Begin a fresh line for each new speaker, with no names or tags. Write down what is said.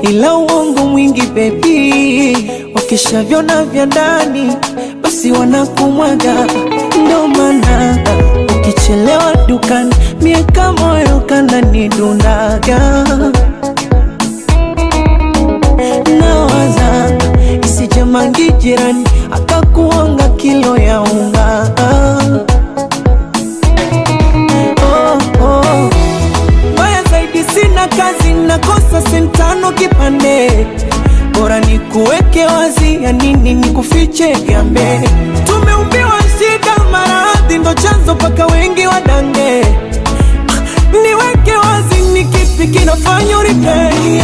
ila uongo mwingi baby. Wakishavyona vya ndani basi wanakumwaga. Ndo maana ukichelewa dukani miaka moyo kananidundaga. Nawaza isije mangi jirani akakuonga kilo ya unga. Mbaya zaidi sina kazi nakosa sentano kipande. Bora nikuweke wazi ya nini nikufiche gambe. Tumeumbiwa shida maradhi ndo chanzo paka wengi wadange. Niweke wazi ni kipi kinafanya uripei.